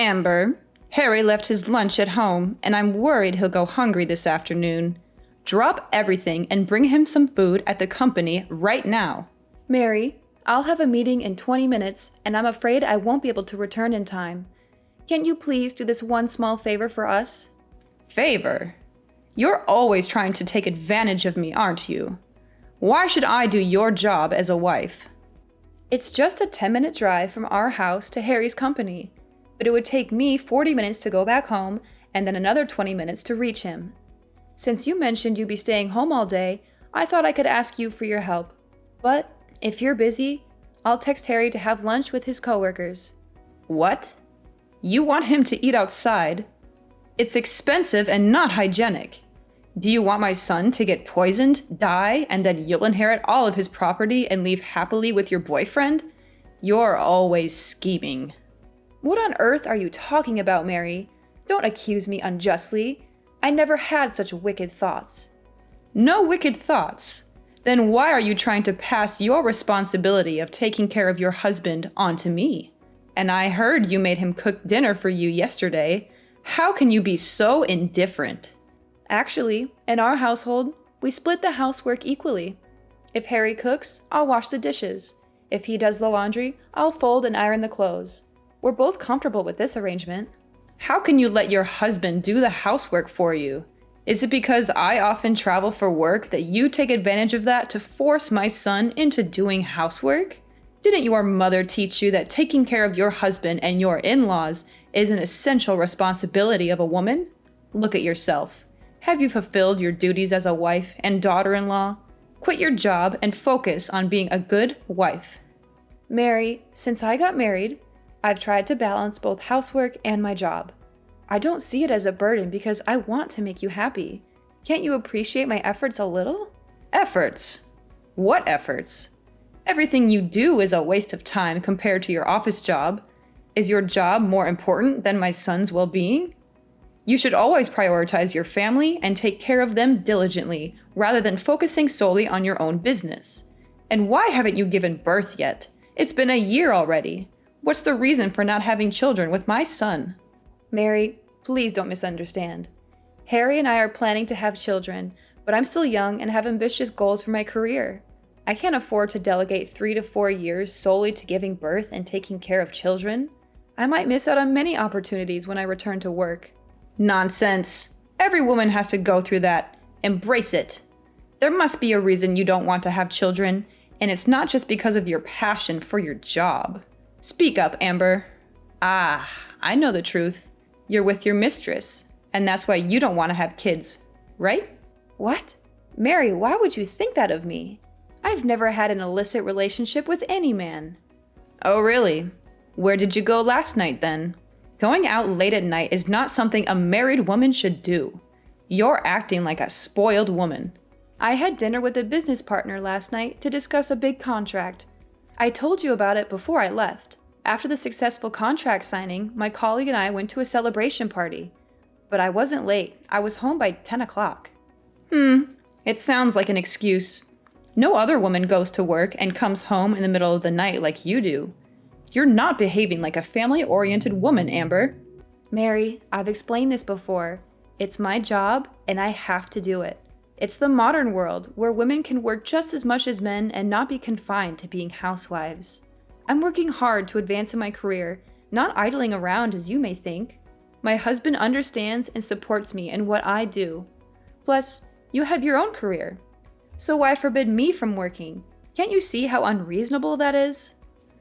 Amber, Harry left his lunch at home, and I'm worried he'll go hungry this afternoon. Drop everything and bring him some food at the company right now. Mary, I'll have a meeting in 20 minutes, and I'm afraid I won't be able to return in time. Can't you please do this one small favor for us? Favor? You're always trying to take advantage of me, aren't you? Why should I do your job as a wife? It's just a 10-minute drive from our house to Harry's company, but it would take me 40 minutes to go back home and then another 20 minutes to reach him. Since you mentioned you'd be staying home all day, I thought I could ask you for your help. But if you're busy, I'll text Harry to have lunch with his coworkers. What? You want him to eat outside? It's expensive and not hygienic. Do you want my son to get poisoned, die, and then you'll inherit all of his property and leave happily with your boyfriend? You're always scheming. What on earth are you talking about, Mary? Don't accuse me unjustly. I never had such wicked thoughts. No wicked thoughts? Then why are you trying to pass your responsibility of taking care of your husband onto me? And I heard you made him cook dinner for you yesterday. How can you be so indifferent? Actually, in our household, we split the housework equally. If Harry cooks, I'll wash the dishes. If he does the laundry, I'll fold and iron the clothes. We're both comfortable with this arrangement. How can you let your husband do the housework for you? Is it because I often travel for work that you take advantage of that to force my son into doing housework? Didn't your mother teach you that taking care of your husband and your in-laws is an essential responsibility of a woman? Look at yourself. Have you fulfilled your duties as a wife and daughter-in-law? Quit your job and focus on being a good wife. Mary, since I got married, I've tried to balance both housework and my job. I don't see it as a burden because I want to make you happy. Can't you appreciate my efforts a little? Efforts? What efforts? Everything you do is a waste of time compared to your office job. Is your job more important than my son's well-being? You should always prioritize your family and take care of them diligently, rather than focusing solely on your own business. And why haven't you given birth yet? It's been a year already. What's the reason for not having children with my son? Mary, please don't misunderstand. Harry and I are planning to have children, but I'm still young and have ambitious goals for my career. I can't afford to delegate 3 to 4 years solely to giving birth and taking care of children. I might miss out on many opportunities when I return to work. Nonsense. Every woman has to go through that. Embrace it. There must be a reason you don't want to have children, and it's not just because of your passion for your job. Speak up, Amber. Ah, I know the truth. You're with your mistress, and that's why you don't want to have kids, right? What? Mary, why would you think that of me? I've never had an illicit relationship with any man. Oh, really? Where did you go last night, then? Going out late at night is not something a married woman should do. You're acting like a spoiled woman. I had dinner with a business partner last night to discuss a big contract. I told you about it before I left. After the successful contract signing, my colleague and I went to a celebration party. But I wasn't late. I was home by 10 o'clock. It sounds like an excuse. No other woman goes to work and comes home in the middle of the night like you do. You're not behaving like a family-oriented woman, Amber. Mary, I've explained this before. It's my job, and I have to do it. It's the modern world, where women can work just as much as men and not be confined to being housewives. I'm working hard to advance in my career, not idling around as you may think. My husband understands and supports me in what I do. Plus, you have your own career. So why forbid me from working? Can't you see how unreasonable that is?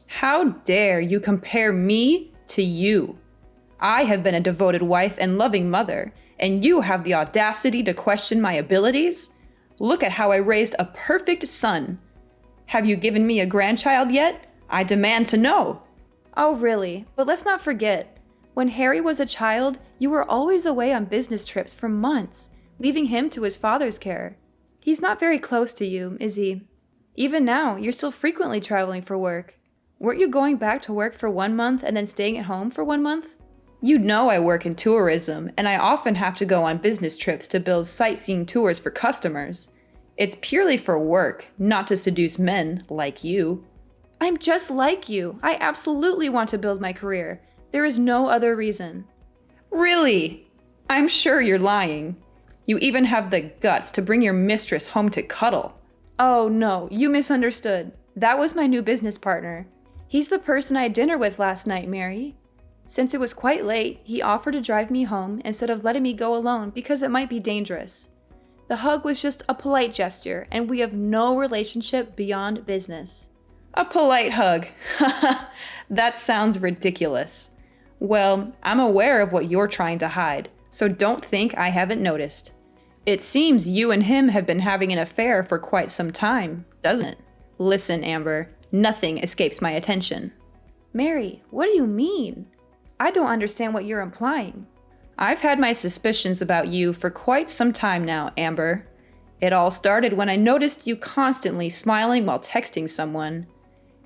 How dare you compare me to you? I have been a devoted wife and loving mother, and you have the audacity to question my abilities? Look at how I raised a perfect son. Have you given me a grandchild yet? I demand to know. Oh, really? But let's not forget. When Harry was a child, you were always away on business trips for months, leaving him to his father's care. He's not very close to you, is he? Even now, you're still frequently traveling for work. Weren't you going back to work for 1 month and then staying at home for 1 month? You know I work in tourism, and I often have to go on business trips to build sightseeing tours for customers. It's purely for work, not to seduce men like you. I'm just like you. I absolutely want to build my career. There is no other reason. Really? I'm sure you're lying. You even have the guts to bring your mistress home to cuddle. Oh no, you misunderstood. That was my new business partner. He's the person I had dinner with last night, Mary. Since it was quite late, he offered to drive me home instead of letting me go alone because it might be dangerous. The hug was just a polite gesture, and we have no relationship beyond business. A polite hug. That sounds ridiculous. Well, I'm aware of what you're trying to hide, so don't think I haven't noticed. It seems you and him have been having an affair for quite some time, doesn't it? Listen, Amber, nothing escapes my attention. Mary, what do you mean? I don't understand what you're implying. I've had my suspicions about you for quite some time now, Amber. It all started when I noticed you constantly smiling while texting someone.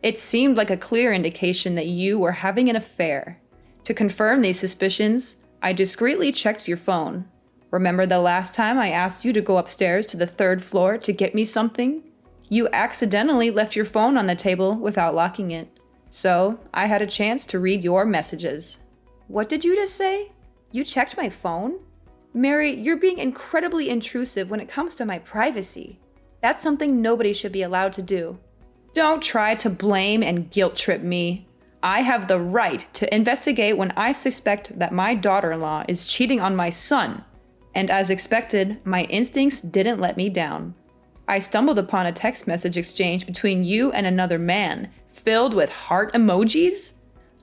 It seemed like a clear indication that you were having an affair. To confirm these suspicions, I discreetly checked your phone. Remember the last time I asked you to go upstairs to the 3rd floor to get me something? You accidentally left your phone on the table without locking it. So I had a chance to read your messages. What did you just say? You checked my phone? Mary, you're being incredibly intrusive when it comes to my privacy. That's something nobody should be allowed to do. Don't try to blame and guilt trip me. I have the right to investigate when I suspect that my daughter-in-law is cheating on my son. And as expected, my instincts didn't let me down. I stumbled upon a text message exchange between you and another man, filled with heart emojis?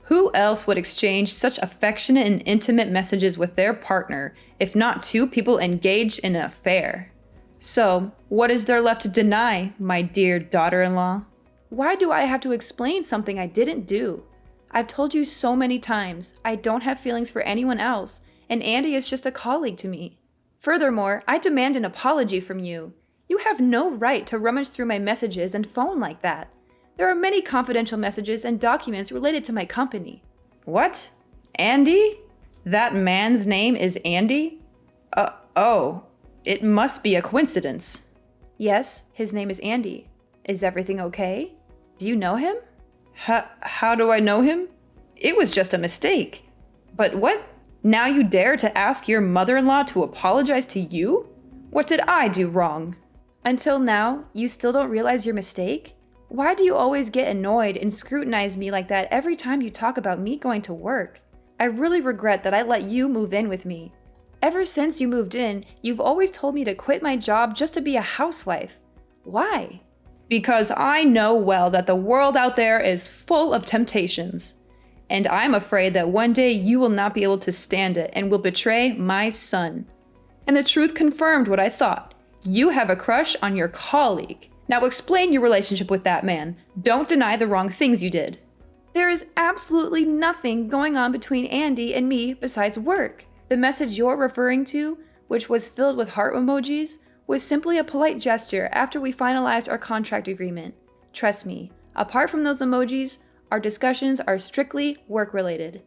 Who else would exchange such affectionate and intimate messages with their partner, if not two people engaged in an affair? So, what is there left to deny, my dear daughter-in-law? Why do I have to explain something I didn't do? I've told you so many times, I don't have feelings for anyone else, and Andy is just a colleague to me. Furthermore, I demand an apology from you. You have no right to rummage through my messages and phone like that. There are many confidential messages and documents related to my company. What? Andy? That man's name is Andy? Oh, it must be a coincidence. Yes, his name is Andy. Is everything okay? Do you know him? How do I know him? It was just a mistake. But what? Now you dare to ask your mother-in-law to apologize to you? What did I do wrong? Until now, you still don't realize your mistake? Why do you always get annoyed and scrutinize me like that every time you talk about me going to work? I really regret that I let you move in with me. Ever since you moved in, you've always told me to quit my job just to be a housewife. Why? Because I know well that the world out there is full of temptations. And I'm afraid that one day you will not be able to stand it and will betray my son. And the truth confirmed what I thought. You have a crush on your colleague. Now explain your relationship with that man. Don't deny the wrong things you did. There is absolutely nothing going on between Andy and me besides work. The message you're referring to, which was filled with heart emojis, was simply a polite gesture after we finalized our contract agreement. Trust me, apart from those emojis, our discussions are strictly work-related.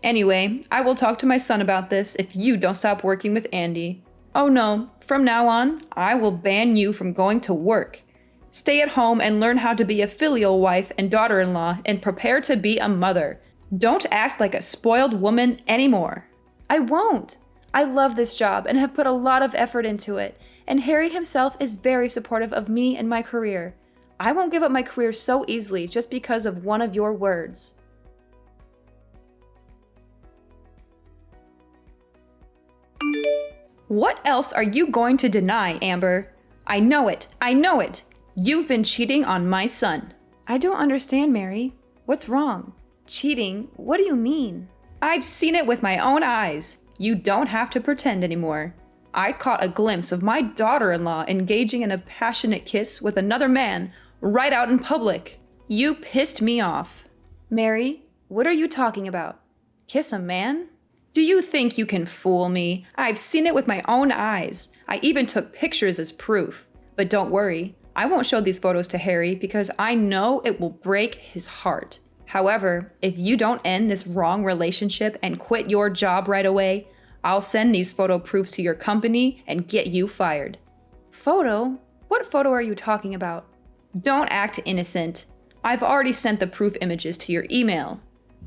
Anyway, I will talk to my son about this if you don't stop working with Andy. Oh no, from now on, I will ban you from going to work. Stay at home and learn how to be a filial wife and daughter-in-law and prepare to be a mother. Don't act like a spoiled woman anymore. I won't. I love this job and have put a lot of effort into it, and Harry himself is very supportive of me and my career. I won't give up my career so easily just because of one of your words. What else are you going to deny, Amber? I know it. I know it. You've been cheating on my son. I don't understand, Mary. What's wrong? Cheating? What do you mean? I've seen it with my own eyes. You don't have to pretend anymore. I caught a glimpse of my daughter-in-law engaging in a passionate kiss with another man right out in public. You pissed me off. Mary, what are you talking about? Kiss a man? Do you think you can fool me? I've seen it with my own eyes. I even took pictures as proof. But don't worry, I won't show these photos to Harry because I know it will break his heart. However, if you don't end this wrong relationship and quit your job right away, I'll send these photo proofs to your company and get you fired. Photo? What photo are you talking about? Don't act innocent. I've already sent the proof images to your email.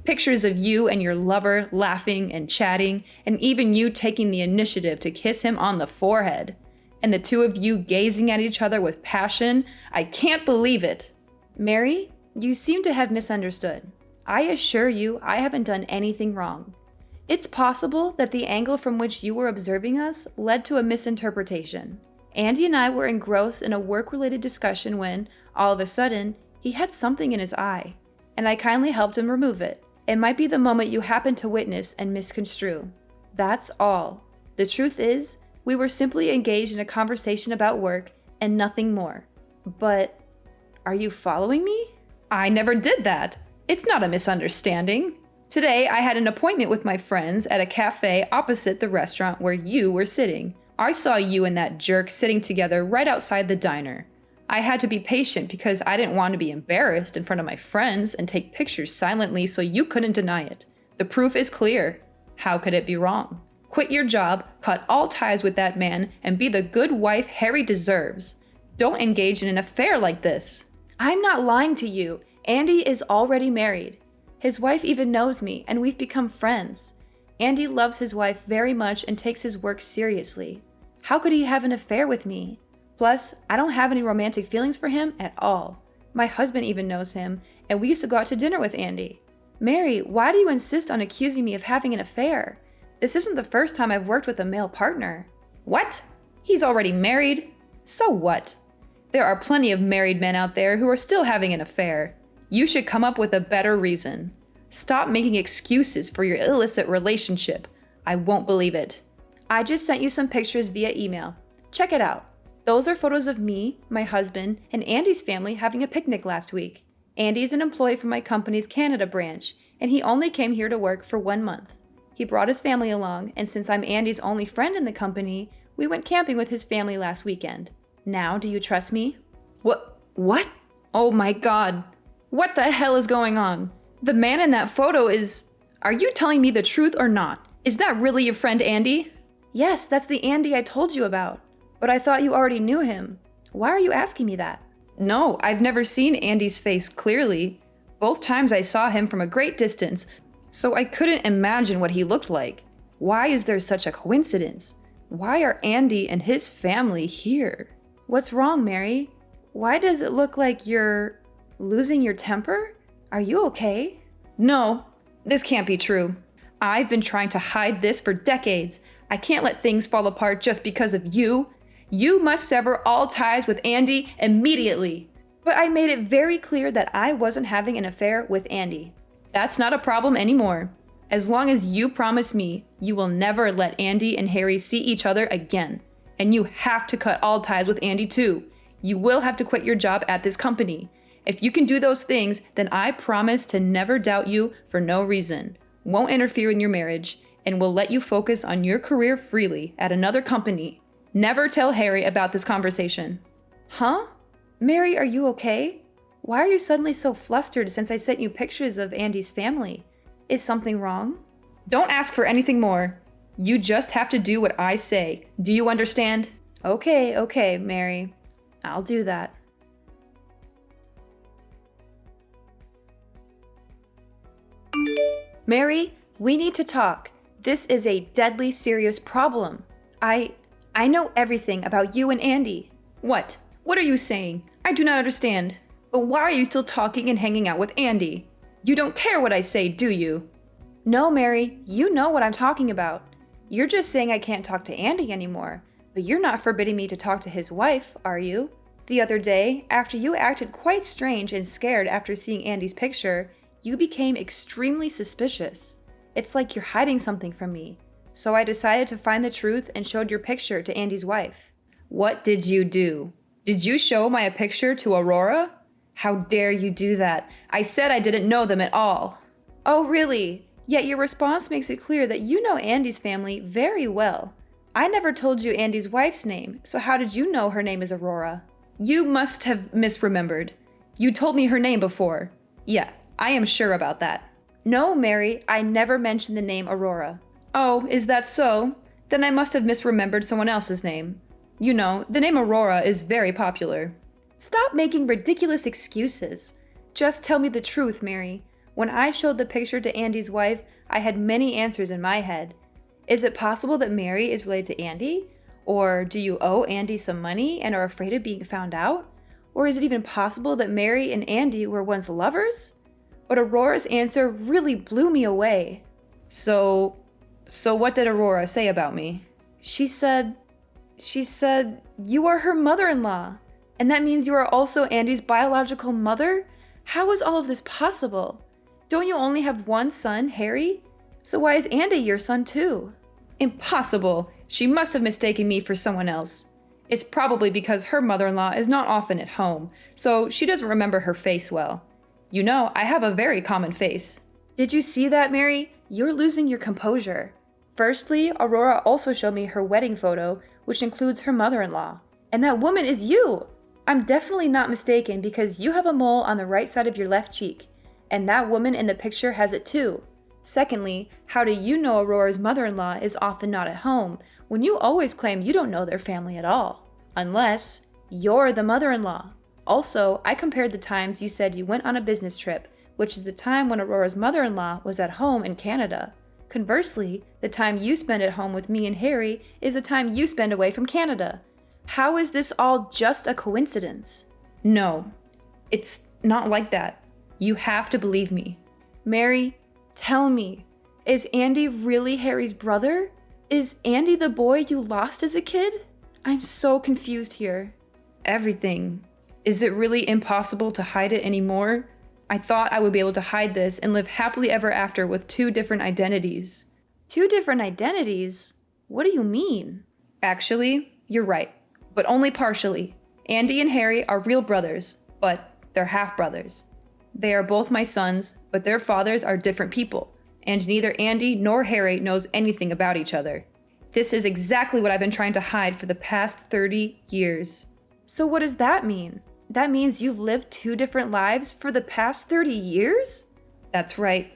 Pictures of you and your lover laughing and chatting, and even you taking the initiative to kiss him on the forehead. And the two of you gazing at each other with passion. I can't believe it. Mary, you seem to have misunderstood. I assure you I haven't done anything wrong. It's possible that the angle from which you were observing us led to a misinterpretation. Andy and I were engrossed in a work-related discussion when, all of a sudden, he had something in his eye, and I kindly helped him remove it. It might be the moment you happened to witness and misconstrue. That's all. The truth is, we were simply engaged in a conversation about work and nothing more. But, are you following me? I never did that. It's not a misunderstanding. Today, I had an appointment with my friends at a cafe opposite the restaurant where you were sitting. I saw you and that jerk sitting together right outside the diner. I had to be patient because I didn't want to be embarrassed in front of my friends and take pictures silently so you couldn't deny it. The proof is clear. How could it be wrong? Quit your job, cut all ties with that man, and be the good wife Harry deserves. Don't engage in an affair like this. I'm not lying to you. Andy is already married. His wife even knows me, and we've become friends. Andy loves his wife very much and takes his work seriously. How could he have an affair with me? Plus, I don't have any romantic feelings for him at all. My husband even knows him, and we used to go out to dinner with Andy. Mary, why do you insist on accusing me of having an affair? This isn't the first time I've worked with a male partner. What? He's already married? So what? There are plenty of married men out there who are still having an affair. You should come up with a better reason. Stop making excuses for your illicit relationship. I won't believe it. I just sent you some pictures via email. Check it out. Those are photos of me, my husband, and Andy's family having a picnic last week. Andy's an employee for my company's Canada branch, and he only came here to work for 1 month. He brought his family along, and since I'm Andy's only friend in the company, we went camping with his family last weekend. Now, do you trust me? What? Oh my God. What the hell is going on? The man in that photo is... Are you telling me the truth or not? Is that really your friend Andy? Yes, that's the Andy I told you about. But I thought you already knew him. Why are you asking me that? No, I've never seen Andy's face clearly. Both times I saw him from a great distance, so I couldn't imagine what he looked like. Why is there such a coincidence? Why are Andy and his family here? What's wrong, Mary? Why does it look like you're losing your temper? Are you okay? No, this can't be true. I've been trying to hide this for decades. I can't let things fall apart just because of you. You must sever all ties with Andy immediately. But I made it very clear that I wasn't having an affair with Andy. That's not a problem anymore. As long as you promise me you will never let Andy and Harry see each other again. And you have to cut all ties with Andy too. You will have to quit your job at this company. If you can do those things, then I promise to never doubt you for no reason, won't interfere in your marriage, and will let you focus on your career freely at another company. Never tell Harry about this conversation. Huh? Mary, are you okay? Why are you suddenly so flustered since I sent you pictures of Andy's family? Is something wrong? Don't ask for anything more. You just have to do what I say. Do you understand? Okay, Mary. I'll do that. Mary, we need to talk. This is a deadly serious problem. I know everything about you and Andy. What? What are you saying? I do not understand. But why are you still talking and hanging out with Andy? You don't care what I say, do you? No, Mary, you know what I'm talking about. You're just saying I can't talk to Andy anymore, but you're not forbidding me to talk to his wife, are you? The other day, after you acted quite strange and scared after seeing Andy's picture, you became extremely suspicious. It's like you're hiding something from me. So I decided to find the truth and showed your picture to Andy's wife. What did you do? Did you show my picture to Aurora? How dare you do that? I said I didn't know them at all. Oh, really? Yet your response makes it clear that you know Andy's family very well. I never told you Andy's wife's name, so how did you know her name is Aurora? You must have misremembered. You told me her name before. Yeah, I am sure about that. No, Mary, I never mentioned the name Aurora. Oh, is that so? Then I must have misremembered someone else's name. You know, the name Aurora is very popular. Stop making ridiculous excuses. Just tell me the truth, Mary. When I showed the picture to Andy's wife, I had many answers in my head. Is it possible that Mary is related to Andy? Or do you owe Andy some money and are afraid of being found out? Or is it even possible that Mary and Andy were once lovers? But Aurora's answer really blew me away. So what did Aurora say about me? She said, you are her mother-in-law. And that means you are also Andy's biological mother? How is all of this possible? Don't you only have one son, Harry? So why is Andy your son too? Impossible! She must have mistaken me for someone else. It's probably because her mother-in-law is not often at home, so she doesn't remember her face well. You know, I have a very common face. Did you see that, Mary? You're losing your composure. Firstly, Aurora also showed me her wedding photo, which includes her mother-in-law. And that woman is you! I'm definitely not mistaken because you have a mole on the right side of your left cheek, and that woman in the picture has it too. Secondly, how do you know Aurora's mother-in-law is often not at home when you always claim you don't know their family at all? Unless you're the mother-in-law. Also, I compared the times you said you went on a business trip, which is the time when Aurora's mother-in-law was at home in Canada. Conversely, the time you spend at home with me and Harry is the time you spend away from Canada. How is this all just a coincidence? No, it's not like that. You have to believe me. Mary, tell me, is Andy really Harry's brother? Is Andy the boy you lost as a kid? I'm so confused here. Everything. Is it really impossible to hide it anymore? I thought I would be able to hide this and live happily ever after with 2 different identities. 2 different identities? What do you mean? Actually, you're right, but only partially. Andy and Harry are real brothers, but they're half-brothers. They are both my sons, but their fathers are different people, and neither Andy nor Harry knows anything about each other. This is exactly what I've been trying to hide for the past 30 years. So what does that mean? That means you've lived 2 different lives for the past 30 years? That's right.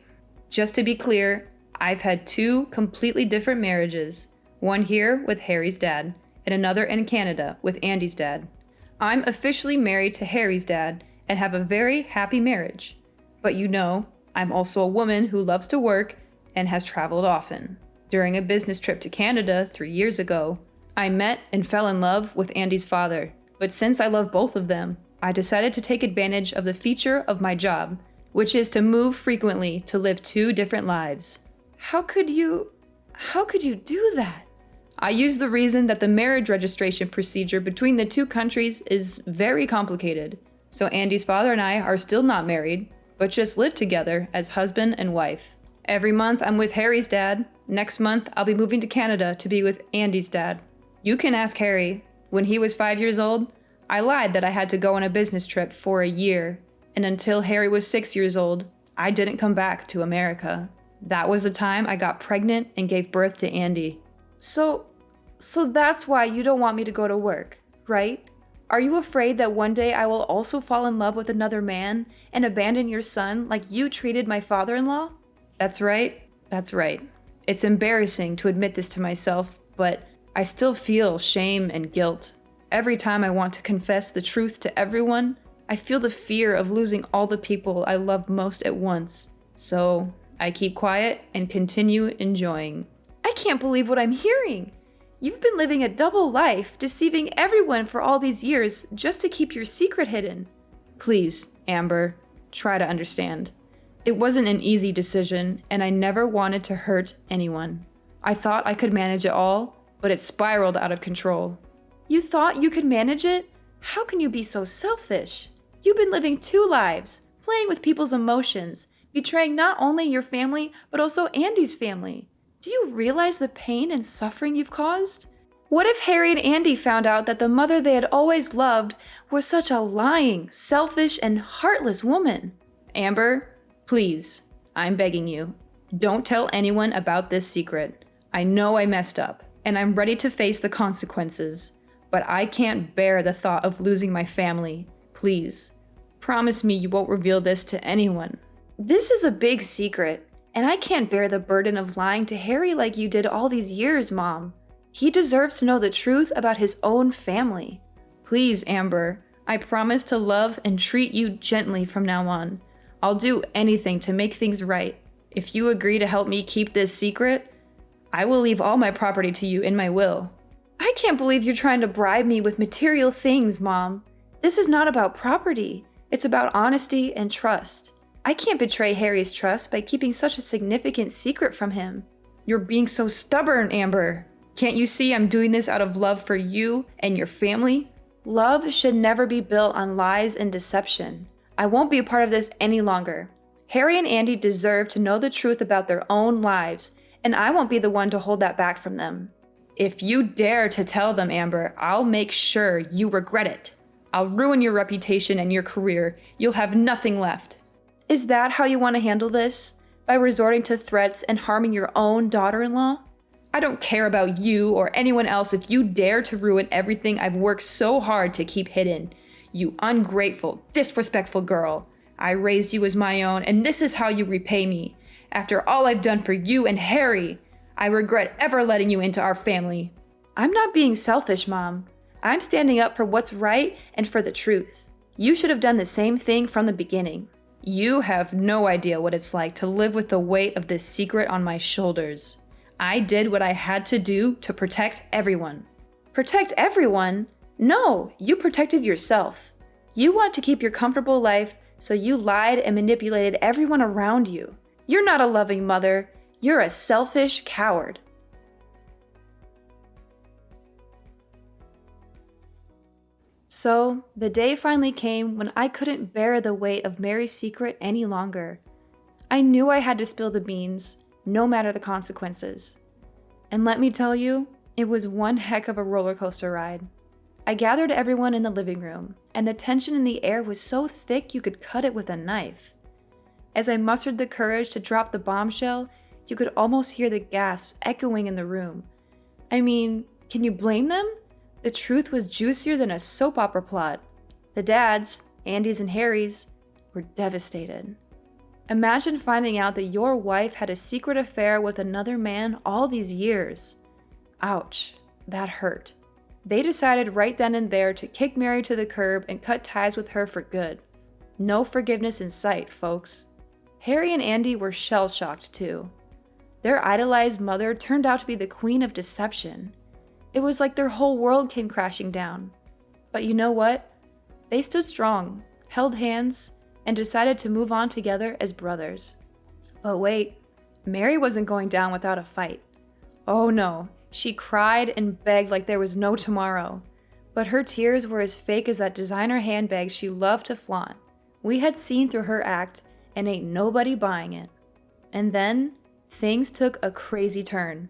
Just to be clear, I've had 2 completely different marriages. One here with Harry's dad, and another in Canada with Andy's dad. I'm officially married to Harry's dad and have a very happy marriage. But you know, I'm also a woman who loves to work and has traveled often. During a business trip to Canada 3 years ago, I met and fell in love with Andy's father. But since I love both of them, I decided to take advantage of the feature of my job, which is to move frequently to live 2 different lives. How could you do that? I use the reason that the marriage registration procedure between the 2 countries is very complicated. So Andy's father and I are still not married, but just live together as husband and wife. Every month I'm with Harry's dad. Next month I'll be moving to Canada to be with Andy's dad. You can ask Harry. When he was 5 years old, I lied that I had to go on a business trip for a year, and until Harry was 6 years old, I didn't come back to America. That was the time I got pregnant and gave birth to Andy. So that's why you don't want me to go to work, right? Are you afraid that one day I will also fall in love with another man and abandon your son like you treated my father-in-law? That's right. It's embarrassing to admit this to myself, but I still feel shame and guilt. Every time I want to confess the truth to everyone, I feel the fear of losing all the people I love most at once. So I keep quiet and continue enjoying. I can't believe what I'm hearing. You've been living a double life, deceiving everyone for all these years just to keep your secret hidden. Please, Amber, try to understand. It wasn't an easy decision, and I never wanted to hurt anyone. I thought I could manage it all, but it spiraled out of control. You thought you could manage it? How can you be so selfish? You've been living 2 lives, playing with people's emotions, betraying not only your family, but also Andy's family. Do you realize the pain and suffering you've caused? What if Harry and Andy found out that the mother they had always loved was such a lying, selfish, and heartless woman? Amber, please, I'm begging you, don't tell anyone about this secret. I know I messed up, and I'm ready to face the consequences, but I can't bear the thought of losing my family. Please, promise me you won't reveal this to anyone. This is a big secret, and I can't bear the burden of lying to Harry like you did all these years, Mom. He deserves to know the truth about his own family. Please, Amber, I promise to love and treat you gently from now on. I'll do anything to make things right. If you agree to help me keep this secret, I will leave all my property to you in my will. I can't believe you're trying to bribe me with material things, Mom. This is not about property. It's about honesty and trust. I can't betray Harry's trust by keeping such a significant secret from him. You're being so stubborn, Amber. Can't you see I'm doing this out of love for you and your family? Love should never be built on lies and deception. I won't be a part of this any longer. Harry and Andy deserve to know the truth about their own lives, and I won't be the one to hold that back from them. If you dare to tell them, Amber, I'll make sure you regret it. I'll ruin your reputation and your career. You'll have nothing left. Is that how you want to handle this? By resorting to threats and harming your own daughter-in-law? I don't care about you or anyone else if you dare to ruin everything I've worked so hard to keep hidden. You ungrateful, disrespectful girl. I raised you as my own, and this is how you repay me. After all I've done for you and Harry, I regret ever letting you into our family. I'm not being selfish, Mom. I'm standing up for what's right and for the truth. You should have done the same thing from the beginning. You have no idea what it's like to live with the weight of this secret on my shoulders. I did what I had to do to protect everyone. Protect everyone? No, you protected yourself. You want to keep your comfortable life, so you lied and manipulated everyone around you. You're not a loving mother. You're a selfish coward. So, the day finally came when I couldn't bear the weight of Mary's secret any longer. I knew I had to spill the beans, no matter the consequences. And let me tell you, it was one heck of a roller coaster ride. I gathered everyone in the living room, and the tension in the air was so thick you could cut it with a knife. As I mustered the courage to drop the bombshell, you could almost hear the gasps echoing in the room. I mean, can you blame them? The truth was juicier than a soap opera plot. The dads, Andy's and Harry's, were devastated. Imagine finding out that your wife had a secret affair with another man all these years. Ouch, that hurt. They decided right then and there to kick Mary to the curb and cut ties with her for good. No forgiveness in sight, folks. Harry and Andy were shell-shocked too. Their idolized mother turned out to be the queen of deception. It was like their whole world came crashing down. But you know what? They stood strong, held hands, and decided to move on together as brothers. But wait, Mary wasn't going down without a fight. Oh no, she cried and begged like there was no tomorrow. But her tears were as fake as that designer handbag she loved to flaunt. We had seen through her act, and ain't nobody buying it. And then, things took a crazy turn.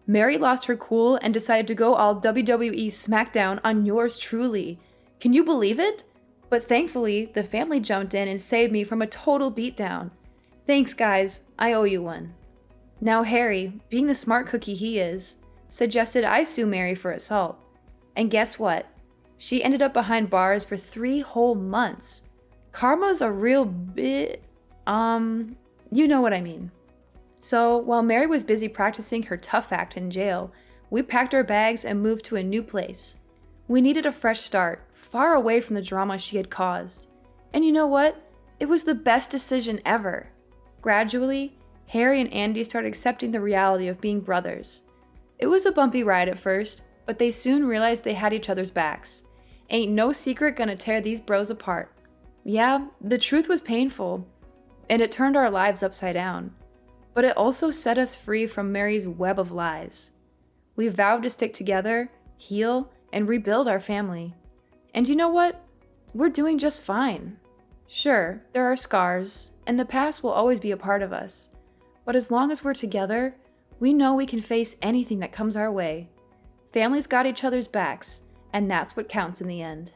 Mary lost her cool and decided to go all WWE SmackDown on yours truly. Can you believe it? But thankfully, the family jumped in and saved me from a total beatdown. Thanks, guys. I owe you one. Now Harry, being the smart cookie he is, suggested I sue Mary for assault. And guess what? She ended up behind bars for 3 whole months. Karma's a real bit... you know what I mean. So, while Mary was busy practicing her tough act in jail, we packed our bags and moved to a new place. We needed a fresh start, far away from the drama she had caused. And you know what? It was the best decision ever. Gradually, Harry and Andy started accepting the reality of being brothers. It was a bumpy ride at first, but they soon realized they had each other's backs. Ain't no secret gonna tear these bros apart. Yeah, the truth was painful, and it turned our lives upside down. But it also set us free from Mary's web of lies. We vowed to stick together, heal, and rebuild our family. And you know what? We're doing just fine. Sure, there are scars, and the past will always be a part of us. But as long as we're together, we know we can face anything that comes our way. Families got each other's backs, and that's what counts in the end.